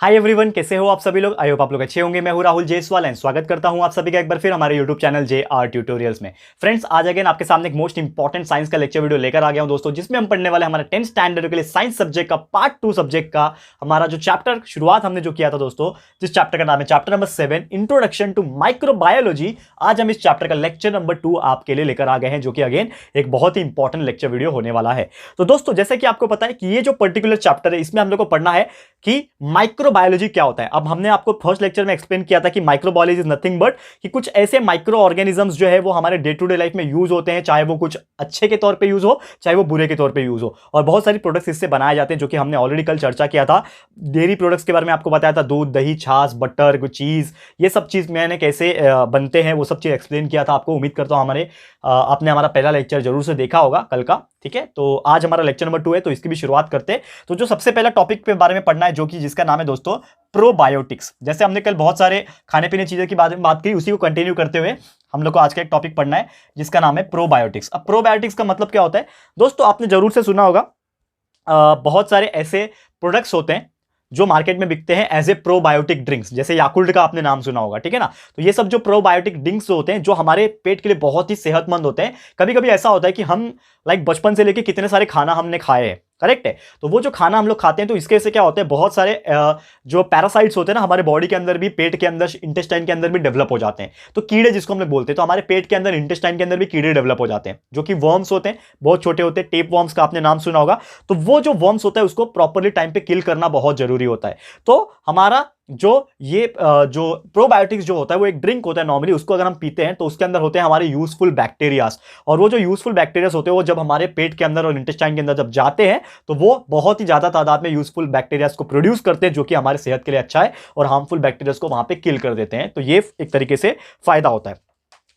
Hi everyone, कैसे हो आप सभी लोग। आई होप आप लोग अच्छे होंगे। मैं हूं राहुल जयसवाल एंड स्वागत करता हूं आप सभी का एक बार फिर हमारे यूट्यूब चैनल JR ट्यूटोरियल्स में। फ्रेंड्स, आज अगेन आपके सामने एक मोस्ट इंपॉर्टेंट साइंस का लेक्चर वीडियो लेकर आ गया हूं दोस्तों, जिसमें हम पढ़ने वाले हमारे 10th स्टैंडर्ड के लिए साइंस सब्जेक्ट का पार्ट 2 सब्जेक्ट का हमारा जो चैप्टर शुरुआत हमने जो किया था दोस्तों, जिस चैप्टर का नाम है chapter number 7 introduction to microbiology. आज हम इस चैप्टर का लेक्चर नंबर 2 आपके लिए लेकर आ गए हैं, जो कि अगेन एक बहुत ही इंपॉर्टेंट लेक्चर वीडियो होने वाला है। तो दोस्तों, जैसे कि आपको पता है कि ये जो पर्टिकुलर चैप्टर है, इसमें हम लोग को पढ़ना है कि माइक्रोबायोलॉजी क्या होता है। अब हमने आपको फर्स्ट लेक्चर में एक्सप्लेन किया था कि माइक्रोबायोलॉजी इज नथिंग बट कि कुछ ऐसे माइक्रो ऑर्गेनिजम्स जो है वो हमारे डे टू डे लाइफ में यूज होते हैं, चाहे वो कुछ अच्छे के तौर पे यूज हो, चाहे वो बुरे के तौर पे यूज हो, और बहुत सारी प्रोडक्ट्स इससे बनाए जाते हैं, जो कि हमने ऑलरेडी कल चर्चा किया था। डेयरी प्रोडक्ट्स के बारे में आपको बताया था, दूध, दही, छाछ, बटर, चीज, ये सब चीज मैंने कैसे बनते हैं वो सब चीज एक्सप्लेन किया था आपको। उम्मीद करता हूं आपने हमारा पहला लेक्चर जरूर से देखा होगा कल का। ठीक है, तो आज हमारा लेक्चर नंबर 2 है, तो इसकी भी शुरुआत करते हैं। तो जो सबसे पहला टॉपिक के बारे में पढ़ना है, जो कि जिसका नाम है दोस्तों प्रोबायोटिक्स। जैसे हमने कल बहुत सारे खाने पीने चीजों की बात की, उसी को कंटिन्यू करते हुए हम लोग को आज का एक टॉपिक पढ़ना है जिसका नाम है प्रोबायोटिक्स। अब प्रोबायोटिक्स का मतलब क्या होता है दोस्तों, आपने जरूर से सुना होगा बहुत सारे ऐसे प्रोडक्ट्स होते हैं जो मार्केट में बिकते हैं एज ए प्रोबायोटिक ड्रिंक्स। जैसे याकुल्ट का आपने नाम सुना होगा, ठीक है ना। तो ये सब जो प्रोबायोटिक ड्रिंक्स होते हैं, जो हमारे पेट के लिए बहुत ही सेहतमंद होते हैं। कभी कभी ऐसा होता है कि हम बचपन से लेके कितने सारे खाना हमने खाए हैं, करेक्ट है। तो वो जो खाना हम लोग खाते हैं, तो इसके से क्या होता है, बहुत सारे जो पैरासाइट्स होते हैं ना हमारे बॉडी के अंदर भी, पेट के अंदर, इंटेस्टाइन के अंदर भी डेवलप हो जाते हैं। तो कीड़े जिसको हम लोग बोलते हैं, तो हमारे पेट के अंदर, इंटेस्टाइन के अंदर भी कीड़े डेवलप हो जाते हैं, जो कि वर्म्स होते हैं, बहुत छोटे होते हैं। टेप वर्म्स का आपने नाम सुना होगा। तो वो जो वर्म्स होता है उसको प्रॉपरली टाइम पे किल करना बहुत जरूरी होता है। तो हमारा जो जो प्रोबायोटिक्स जो होता है वो एक ड्रिंक होता है नॉर्मली, उसको अगर हम पीते हैं तो उसके अंदर होते हैं हमारे यूजफुल बैक्टीरियाज। और वो जो यूजफुल बैक्टीरियाज होते हैं वो जब हमारे पेट के अंदर और इंटेस्टाइन के अंदर जब जाते हैं, तो वो बहुत ही ज्यादा तादाद में यूजफुल बैक्टीरियाज को प्रोड्यूस करते हैं, जो कि हमारे सेहत के लिए अच्छा है, और हार्मफुल बैक्टीरियाज को वहां पे किल कर देते हैं। तो ये एक तरीके से फायदा होता है।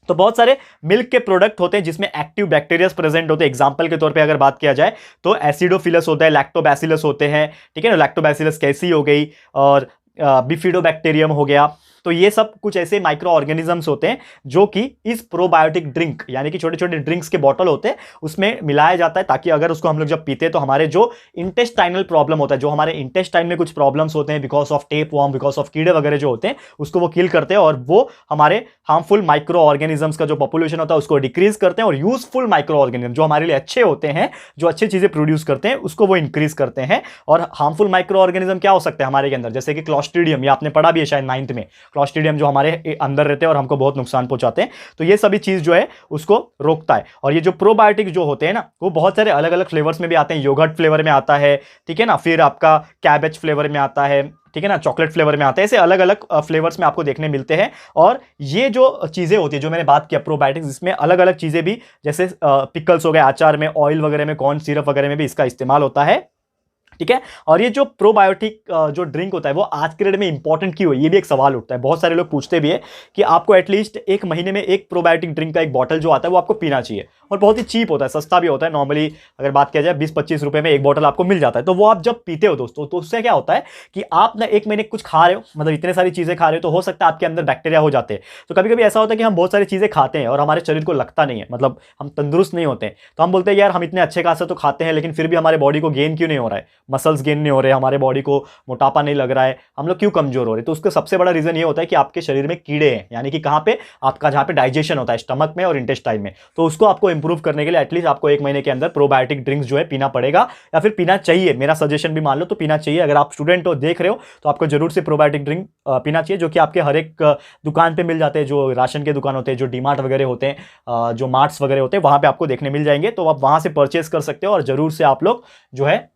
तो बहुत सारे मिल्क के प्रोडक्ट होते हैं जिसमें एक्टिव बैक्टीरियाज प्रेजेंट होते हैं। एग्जांपल के तौर पे अगर बात किया जाए तो एसिडोफिलस होता है, लैक्टोबैसिलस होते हैं, ठीक है ना। लैक्टोबैसिलस कैसी हो गई, और बिफिडोबैक्टीरियम हो गया। तो ये सब कुछ ऐसे माइक्रो ऑर्गेनिजम्स होते हैं जो कि इस प्रोबायोटिक ड्रिंक, यानी कि छोटे छोटे ड्रिंक्स के बॉटल होते हैं, उसमें मिलाया जाता है, ताकि अगर उसको हम लोग जब पीते हैं तो हमारे जो इंटेस्टाइनल प्रॉब्लम होता है, जो हमारे इंटेस्टाइन में कुछ प्रॉब्लम्स होते हैं because of tape worm, because of कीड़े वगैरह जो होते हैं, उसको वो किल करते हैं, और वो हमारे हार्मफुल माइक्रो ऑर्गेनिजम्स का जो पॉपुलेशन होता है उसको डिक्रीज करते हैं, और यूजफुल माइक्रो ऑर्गेनिज्म जो हमारे लिए अच्छे होते हैं, जो अच्छी चीजें प्रोड्यूस करते हैं, उसको वो इंक्रीज करते हैं। और हार्मफुल माइक्रो ऑर्गेनिज्म क्या हो सकते हैं हमारे के अंदर, जैसे कि क्लॉस्ट्रीडियम, ये आपने पढ़ा भी है शायद 9th में। क्लॉस्ट्रीडियम जो हमारे अंदर रहते हैं और हमको बहुत नुकसान पहुंचाते हैं। तो ये सभी चीज जो है उसको रोकता है। और ये जो प्रोबायोटिक जो होते हैं ना, वो बहुत सारे अलग अलग फ्लेवर्स में भी आते हैं। योगर्ट फ्लेवर में आता है, ठीक है ना, फिर आपका कैबेज फ्लेवर में आता है, ठीक है ना, चॉकलेट फ्लेवर में आता है। ऐसे अलग अलग फ्लेवर्स में आपको देखने मिलते हैं। और ये जो चीजें होती है, जो मैंने बात किया प्रोबायोटिक्स, इसमें अलग अलग चीजें भी, जैसे पिकल्स हो गए, अचार में, ऑयल वगैरह में, कॉर्न सिरप वगैरह में भी इसका इस्तेमाल होता है, ठीक है। और ये जो प्रोबायोटिक जो ड्रिंक होता है वो आज के डेट में इंपॉर्टेंट क्यों है, ये भी एक सवाल उठता है। बहुत सारे लोग पूछते भी है कि आपको एटलीस्ट एक महीने में एक प्रोबायोटिक ड्रिंक का एक बॉटल जो आता है वो आपको पीना चाहिए, और बहुत ही चीप होता है, सस्ता भी होता है। नॉर्मली अगर बात किया जाए 20-25 रुपए में एक बॉटल आपको मिल जाता है। तो वो आप जब पीते हो दोस्तों, तो उससे क्या होता है कि आप ना एक महीने कुछ खा रहे हो, मतलब इतने सारी चीजें खा रहे हो, तो हो सकता है आपके अंदर बैक्टीरिया हो जाते हैं। तो कभी कभी ऐसा होता है कि हम बहुत सारी चीजें खाते हैं और हमारे शरीर को लगता नहीं है, मतलब हम तंदुरुस्त नहीं होते हैं। तो हम बोलते हैं यार हम इतने अच्छे खासे तो खाते हैं, लेकिन फिर भी हमारे बॉडी को गेन क्यों नहीं हो रहा है, मसल्स गेन नहीं हो रहे, हमारे बॉडी को मोटापा नहीं लग रहा है, हम लोग क्यों कमजोर हो रहे हैं। तो उसका सबसे बड़ा रीजन ये होता है कि आपके शरीर में कीड़े हैं, यानी कि कहां पे, आपका जहां पे डाइजेशन होता है, स्टमक में और इंटेस्टाइन में। तो उसको आपको इंप्रूव करने के लिए एटलीस्ट आपको एक महीने के अंदर प्रोबायोटिक ड्रिंक्स जो है पीना पड़ेगा, या फिर पीना चाहिए। मेरा सजेशन भी मान लो तो पीना चाहिए। अगर आप स्टूडेंट हो, देख रहे हो, तो आपको जरूर से प्रोबायोटिक ड्रिंक पीना चाहिए, जो कि आपके हर एक दुकान पे मिल जाते हैं। जो राशन के दुकान होते हैं, जो डीमार्ट वगैरह होते हैं, जो मार्ट्स वगैरह होते हैं, वहां पे आपको देखने मिल जाएंगे। तो आप वहां से परचेस कर सकते हो, और जरूर से आप लोग जो है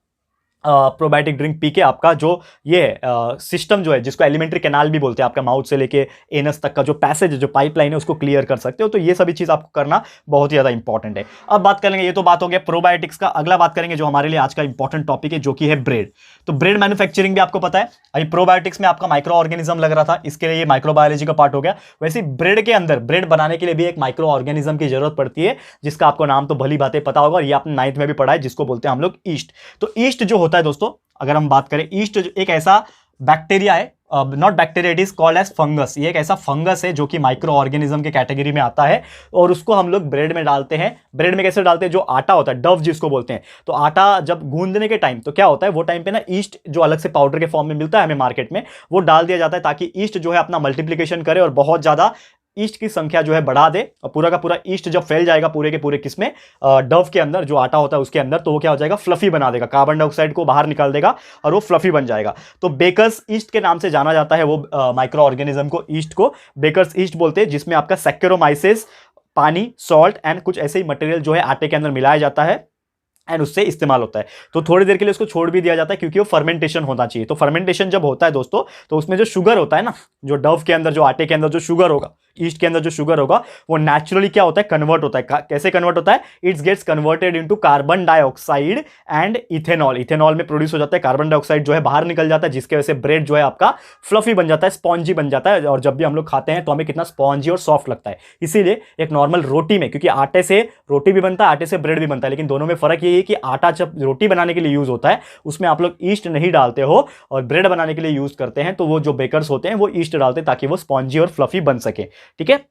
प्रोबायोटिक ड्रिंक पी के आपका जो ये सिस्टम जो है, जिसको एलिमेंट्री कैनाल भी बोलते हैं, आपका माउथ से लेके एनस तक का जो पैसेज है, जो पाइपलाइन है, उसको क्लियर कर सकते हो। तो ये सभी चीज आपको करना बहुत ही ज्यादा इंपॉर्टेंट है। अब बात करेंगे, ये तो बात हो गया प्रोबायोटिक्स का। अगला बात करेंगे जो हमारे लिए आज का इंपॉर्टेंट टॉपिक है, जो कि है ब्रेड। तो ब्रेड मैन्युफैक्चरिंग भी आपको पता है। अभी प्रोबायोटिक्स में आपका माइक्रो ऑर्गेनिज्म लग रहा था, इसके लिए ये माइक्रोबायोलॉजी का पार्ट हो गया। वैसे ब्रेड के अंदर, ब्रेड बनाने के लिए भी एक माइक्रो ऑर्गेनिज्म की जरूरत पड़ती है, जिसका आपको नाम तो भली बातें पता होगा, और ये आपने 9th में भी पढ़ा है, जिसको बोलते हैं हम लोग ईस्ट। तो ईस्ट जो होता है दोस्तों, अगर हम बात करें, ईस्ट एक ऐसा बैक्टीरिया है not bacteria, it is called as fungus. ये एक ऐसा फंगस है जो कि माइक्रो ऑर्गेनिज्म के कैटेगरी में आता है और उसको हम लोग ब्रेड में डालते हैं। ब्रेड में कैसे डालते हैं, जो आटा होता है, डव जिसको बोलते हैं, तो आटा जब गूंदने के टाइम तो क्या होता है, वो टाइम पे ना ईस्ट जो अलग से पाउडर के फॉर्म में मिलता है हमें मार्केट में, वो डाल दिया जाता है ताकि ईस्ट जो है अपना मल्टीप्लीकेशन करे और बहुत ज्यादा ईस्ट की संख्या जो है बढ़ा दे। और पूरा का पूरा ईस्ट जब फैल जाएगा पूरे के पूरे किसमें, डव के अंदर, जो आटा होता है उसके अंदर, तो वो क्या हो जाएगा, फ्लफी बना देगा, कार्बन डाइऑक्साइड को बाहर निकाल देगा और वो फ्लफी बन जाएगा। तो बेकर्स ईस्ट के नाम से जाना जाता है वो माइक्रो ऑर्गेनिज्म को, ईस्ट को बेकर्स ईस्ट बोलते हैं, जिसमें आपका सैक्रोमाइसिस, पानी, सॉल्ट एंड कुछ ऐसे ही मटेरियल जो है आटे के अंदर मिलाया जाता है एंड उससे इस्तेमाल होता है। तो थोड़ी देर के लिए उसको छोड़ भी दिया जाता है क्योंकि वो फर्मेंटेशन होना चाहिए। तो फर्मेंटेशन जब होता है दोस्तों, तो उसमें जो शुगर होता है ना, जो डव के अंदर, जो आटे के अंदर जो शुगर होगा, ईस्ट के अंदर जो शुगर होगा, वो नेचुरली क्या होता है, कन्वर्ट होता है। कैसे कन्वर्ट होता है, it's gets converted into carbon dioxide and ethanol. Ethanol में प्रोड्यूस हो जाता है, कार्बन डाइऑक्साइड जो है बाहर निकल जाता है, जिसके वजह से ब्रेड जो है आपका फ्लफी बन जाता है, स्पॉन्जी बन जाता है। और जब भी हम लोग खाते हैं तो हमें कितना स्पॉन्जी और सॉफ्ट लगता है। इसीलिए एक नॉर्मल रोटी में, क्योंकि आटे से रोटी भी बनता है, आटे से ब्रेड भी बनता है, लेकिन दोनों में फर्क ये है कि आटा जब रोटी बनाने के लिए यूज होता है उसमें आप लोग ईस्ट नहीं डालते हो, और ब्रेड बनाने के लिए यूज करते हैं तो वो जो बेकर्स होते हैं वो ईस्ट डालते हैं ताकि वो स्पॉन्जी और फ्लफी बन सके। ठीक है।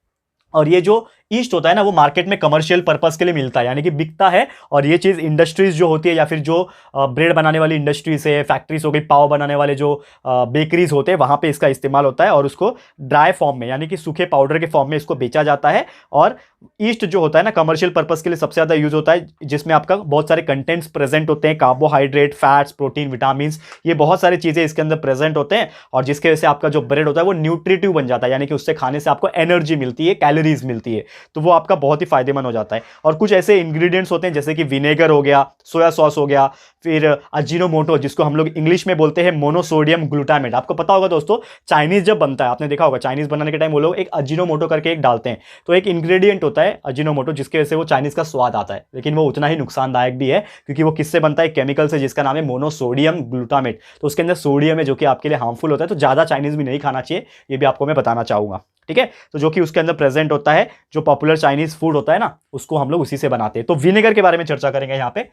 और ये जो ईस्ट होता है ना, वो मार्केट में कमर्शियल पर्पस के लिए मिलता है, यानी कि बिकता है। और ये चीज इंडस्ट्रीज जो होती है, या फिर जो ब्रेड बनाने वाली इंडस्ट्रीज है, फैक्ट्रीज हो गई, पाव बनाने वाले जो बेकरीज होते हैं, वहां पे इसका इस्तेमाल होता है और उसको ड्राई फॉर्म में, यानी कि सूखे पाउडर के फॉर्म में इसको बेचा जाता है। और ईस्ट जो होता है ना, कमर्शियल पर्पस के लिए सबसे ज्यादा यूज होता है, जिसमें आपका बहुत सारे कंटेंट्स प्रेजेंट होते हैं, कार्बोहाइड्रेट, फैट्स, प्रोटीन, विटामिन, ये बहुत सारी चीजें इसके अंदर प्रेजेंट होते हैं। और जिसके वजह से आपका जो ब्रेड होता है वो न्यूट्रिटिव बन जाता है, यानी कि उससे खाने से आपको एनर्जी मिलती है, कैलोरीज मिलती है, तो वो आपका बहुत ही फायदेमंद हो जाता है। और कुछ ऐसे इंग्रेडिएंट्स होते हैं जैसे कि विनेगर हो गया, सोया सॉस हो गया, फिर अजीनोमोटो, जिसको हम लोग इंग्लिश में बोलते हैं मोनोसोडियम ग्लूटामेट। आपको पता होगा दोस्तों, चाइनीज जब बनता है, आपने देखा होगा चाइनीज बनाने के टाइम वो लोग एक अजीनोमोटो करके एक डालते हैं। तो एक इंग्रेडिएंट होता है अजीनोमोटो, जिसके वजह से वो चाइनीज का स्वाद आता है, लेकिन वो उतना ही नुकसानदायक भी है, क्योंकि वो किससे बनता है, केमिकल से, जिसका नाम है मोनोसोडियम ग्लूटामेट। तो उसके अंदर सोडियम है जो कि आपके लिए हार्मफुल होता है, तो ज्यादा चाइनीज भी नहीं खाना चाहिए, ये भी आपको मैं बताना चाहूंगा। ठीक है। तो जो कि उसके अंदर प्रेजेंट होता है, जो पॉपुलर चाइनीज फूड होता है ना, उसको हम लोग उसी से बनाते हैं। तो विनेगर के बारे में चर्चा करेंगे यहाँ पे।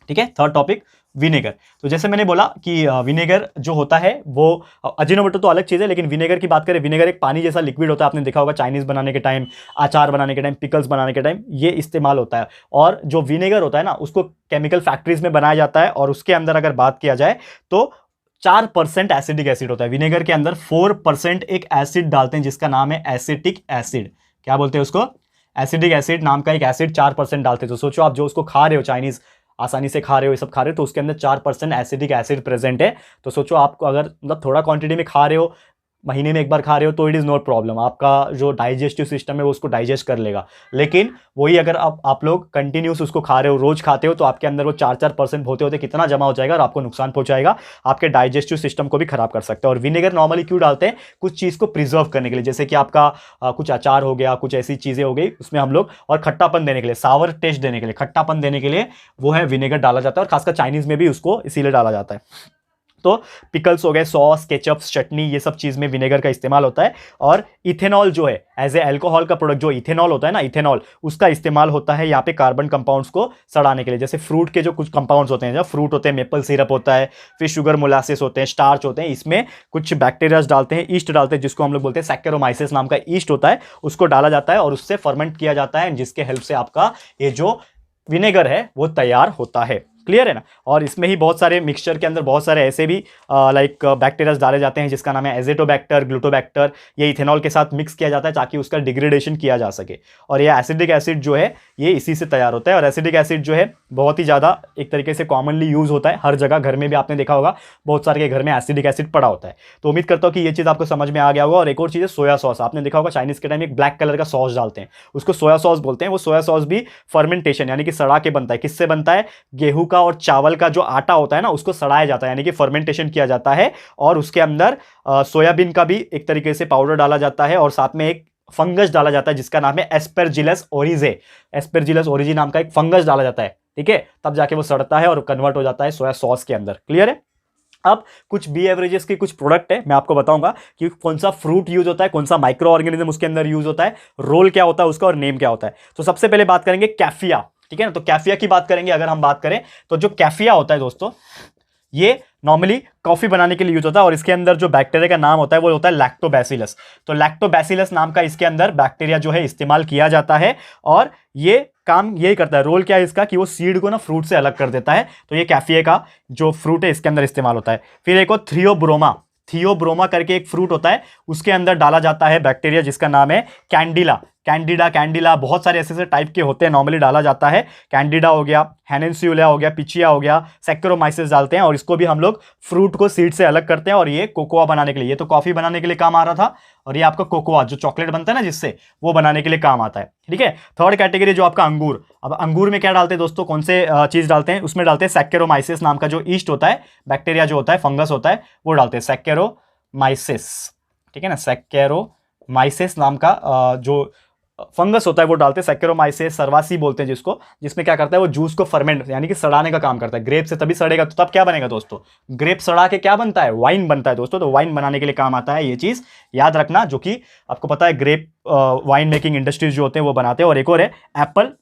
ठीक है। Third topic, vinegar. तो जैसे मैंने बोला कि विनेगर जो होता है वो, अजीनोमोटो तो अलग चीज़ है, लेकिन विनेगर की बात करें, विनेगर एक पानी जैसा लिक्विड होता है, आपने देखा होगा चाइनीज बनाने के टाइम, अचार बनाने के टाइम, पिकल्स बनाने के टाइम ये इस्तेमाल होता है। और जो विनेगर होता है ना, उसको केमिकल फैक्ट्रीज में बनाया जाता है, और उसके अंदर अगर बात किया जाए तो 4% एसिडिक एसिड होता है। विनेगर के अंदर 4% एक एसिड डालते हैं जिसका नाम है एसिटिक एसिड। क्या बोलते हैं उसको, एसिडिक एसिड नाम का एक एसिड 4% डालते हैं। तो सोचो आप जो उसको खा रहे हो, चाइनीज आसानी से खा रहे हो, ये सब खा रहे हो, तो उसके अंदर 4% एसिडिक एसिड प्रेजेंट है। तो सोचो आपको अगर मतलब थोड़ा क्वांटिटी में खा रहे हो, महीने में एक बार खा रहे हो, तो इट इज़ नॉट प्रॉब्लम, आपका जो डाइजेस्टिव सिस्टम है वो उसको डाइजेस्ट कर लेगा। लेकिन वही अगर आप लोग कंटिन्यूस उसको खा रहे हो, रोज खाते हो, तो आपके अंदर वो 4% होते होते कितना जमा हो जाएगा और आपको नुकसान पहुंचाएगा, आपके डाइजेस्टिव सिस्टम को भी खराब कर सकता है। और विनेगर नॉर्मली क्यों डालते हैं, कुछ चीज़ को प्रिजर्व करने के लिए, जैसे कि आपका कुछ अचार हो गया, कुछ ऐसी चीज़ें हो गई, उसमें हम लोग, और खट्टापन देने के लिए, सावर टेस्ट देने के लिए, खट्टापन देने के लिए वो है विनेगर डाला जाता है। और खासकर चाइनीज में भी उसको इसीलिए डाला जाता है। तो पिकल्स हो गए, सॉस, केचप्स, चटनी, ये सब चीज में विनेगर का इस्तेमाल होता है। और इथेनॉल जो है एज ए अल्कोहल का प्रोडक्ट, जो इथेनॉल होता है ना, इथेनॉल, उसका इस्तेमाल होता है यहाँ पे कार्बन कंपाउंड्स को सड़ाने के लिए। जैसे फ्रूट के जो कुछ कंपाउंड्स होते हैं, जब फ्रूट होते हैं, मेपल सिरप होता है, फिर शुगर मोलासिस होते हैं, स्टार्च होते हैं, इसमें कुछ बैक्टीरियाज डालते हैं, ईस्ट डालते हैं, जिसको हम लोग बोलते हैं सैक्रोमाइसिस नाम का ईस्ट होता है, उसको डाला जाता है और उससे फर्मेंट किया जाता है, जिसके हेल्प से आपका ये जो विनेगर है वो तैयार होता है। क्लियर है ना। और इसमें ही बहुत सारे मिक्सचर के अंदर बहुत सारे ऐसे भी लाइक बैक्टीरियाज डाले जाते हैं, जिसका नाम है एजेटोबैक्टर, ग्लूटोबैक्टर। ये इथेनॉल के साथ मिक्स किया जाता है ताकि उसका डिग्रेडेशन किया जा सके। और ये एसिडिक एसिड जो है ये इसी से तैयार होता है। और एसिडिक एसिड जो है बहुत ही ज़्यादा एक तरीके से कॉमनली यूज होता है हर जगह, घर में भी आपने देखा होगा, बहुत सारे के घर में एसिडिक एसिड पड़ा होता है। तो उम्मीद करता हूँ कि ये चीज़ आपको समझ में आ गया होगा। और एक और चीज़ है सोया सॉस। आपने देखा होगा चाइनीज के टाइम एक ब्लैक कलर का सॉस डालते हैं, उसको सोया सॉस बोलते हैं। वो सोया सॉस भी फर्मेंटेशन यानी कि सड़ा के बनता है। किससे बनता है, गेहूं का और चावल का जो आटा होता है ना, उसको सड़ाया जाता है, यानी कि फर्मेंटेशन किया जाता है। और उसके अंदर सोयाबीन का भी एक तरीके से पाउडर डाला जाता है, और साथ में एक फंगस डाला जाता है जिसका नाम है एस्पेरजिलस ओरिजे। एस्पेरजिलस ओरिजी नाम का एक फंगस डाला जाता है, ठीक है, तब जाके वो सड़ता है और कन्वर्ट हो जाता है सोया सॉस के अंदर। क्लियर है। अब कुछ बी एवरेजेस के कुछ प्रोडक्ट है, मैं आपको बताऊंगा कि कौन सा फ्रूट यूज होता है, कौन सा माइक्रो ऑर्गेनिज्म उसके अंदर यूज होता है, रोल क्या होता है उसका और नेम क्या होता है। तो सबसे पहले बात करेंगे कैफिया, ठीक है ना। तो कैफिया की बात करेंगे। अगर हम बात करें तो जो कैफिया होता है दोस्तों, ये नॉर्मली कॉफी बनाने के लिए यूज होता है और इसके अंदर जो बैक्टीरिया का नाम होता है वो होता है लैक्टोबैसिलस। तो लैक्टोबैसिलस नाम का इसके अंदर बैक्टीरिया जो है इस्तेमाल किया जाता है और ये काम यही करता है। रोल क्या है इसका कि वो सीड को ना फ्रूट से अलग कर देता है। तो ये कैफिए का जो फ्रूट है इसके अंदर इस्तेमाल होता है। फिर एक और थियोब्रोमा करके एक फ्रूट होता है, उसके अंदर डाला जाता है बैक्टीरिया जिसका नाम है कैंडिडा, बहुत सारे ऐसे टाइप के होते हैं, नॉर्मली डाला जाता है। कैंडिडा हो गया, हैनेंसियुला हो गया, पिचिया हो गया, सैक्रोमाइसिस डालते हैं और इसको भी हम लोग फ्रूट को सीड से अलग करते हैं और ये कोकोआ बनाने के लिए, ये तो कॉफी बनाने के लिए काम आ रहा था और ये आपका कोकोआ जो चॉकलेट बनता है ना जिससे, वो बनाने के लिए काम आता है। ठीक है, थर्ड कैटेगरी जो आपका अंगूर। अब अंगूर में क्या डालते हैं दोस्तों, कौन से चीज डालते हैं, उसमें डालते हैं सैक्रोमाइसिस नाम का जो ईस्ट होता है, बैक्टीरिया जो होता है, फंगस होता है, वो डालते हैं सैक्रोमाइसिस। ठीक है ना, सैक्रोमाइसिस नाम का जो फंगस होता है वो डालते हैं, सैक्रोमाइसिस सर्वासी बोलते हैं जिसको, जिसमें क्या करता है वो जूस को फर्मेंट यानी कि सड़ाने का काम करता है। ग्रेप से तभी सड़ेगा तो तब क्या बनेगा दोस्तों, ग्रेप सड़ा के क्या बनता है, वाइन बनता है दोस्तों। तो वाइन बनाने के लिए काम आता है ये चीज, याद रखना, जो कि आपको पता है ग्रेप वाइन मेकिंग इंडस्ट्रीज जो होते हैं वो बनाते हैं। और एक और है एप्पल,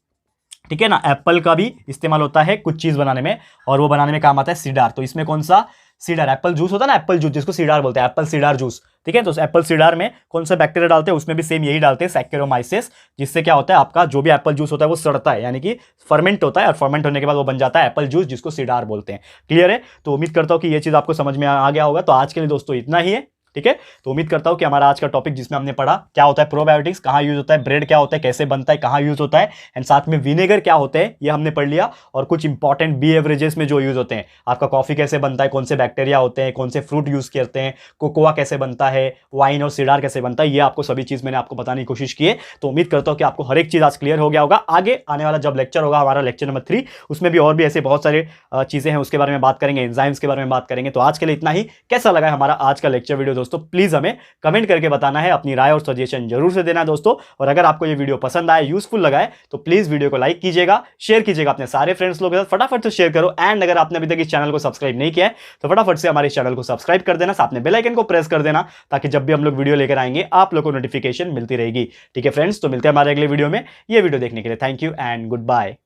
ठीक है ना, एप्पल का भी इस्तेमाल होता है कुछ चीज बनाने में और वो बनाने में काम आता है सीडार। तो इसमें कौन सा सीडार, एप्पल जूस होता है ना, एप्पल जूस जिसको सीडार बोलते हैं, एप्पल सीडार जूस। ठीक है, तो एप्पल सीडार में कौन सा बैक्टीरिया डालते हैं, उसमें भी सेम यही डालते हैं सैक्रोमाइसिस, जिससे क्या होता है आपका जो भी एप्पल जूस होता है वो सड़ता है, यानी कि फर्मेंट होता है और फर्मेंट होने के बाद वो बन जाता है एप्पल जूस जिसको सीडार बोलते हैं। क्लियर है, तो उम्मीद करता हूं कि ये चीज आपको समझ में आ गया होगा। तो आज के लिए दोस्तों इतना ही है। ठीक है, तो उम्मीद करता हूं कि हमारा आज का टॉपिक जिसमें हमने पढ़ा क्या होता है प्रोबायोटिक्स, कहां यूज होता है, ब्रेड क्या होता है, कैसे बनता है, कहां यूज होता है, एंड साथ में विनेगर क्या होते हैं ये हमने पढ़ लिया, और कुछ इंपॉर्टेंट बी एवरेजेस में जो यूज होते हैं, आपका कॉफी कैसे बनता है, कौन से बैक्टीरिया होते हैं, कौन से फ्रूट यूज करते हैं, कोकोआ कैसे बनता है, वाइन और सीडार कैसे बनता है, ये आपको सभी चीज मैंने आपको बताने की कोशिश की है। तो उम्मीद करता हूं कि आपको हर एक चीज आज क्लियर हो गया होगा। आगे आने वाला जब लेक्चर होगा हमारा लेक्चर नंबर 3, उसमें भी और भी ऐसे बहुत सारे चीजें हैं, उसके बारे में बात करेंगे, एंजाइम्स के बारे में बात करेंगे। तो आज के लिए इतना ही। कैसा लगा हमारा आज का लेक्चर वीडियो दोस्तों, प्लीज हमें कमेंट करके बताना है, अपनी राय और सजेशन जरूर से देना है दोस्तों। और अगर आपको ये वीडियो पसंद आए, यूजफुल लगा है, तो प्लीज वीडियो को लाइक कीजिएगा, शेयर कीजिएगा अपने सारे फ्रेंड्स लोगों के साथ, फटाफट से शेयर करो। एंड अगर आपने अभी तक इस चैनल को सब्सक्राइब नहीं किया है तो फटाफट से हमारे चैनल को सब्सक्राइब कर देना, साथ में बेल आइकन को प्रेस कर देना, ताकि जब भी हम लोग वीडियो लेकर आएंगे आप लोगों को नोटिफिकेशन मिलती रहेगी। ठीक है फ्रेंड्स, तो मिलते हैं हमारे अगले वीडियो में। ये वीडियो देखने के लिए thank you and good bye.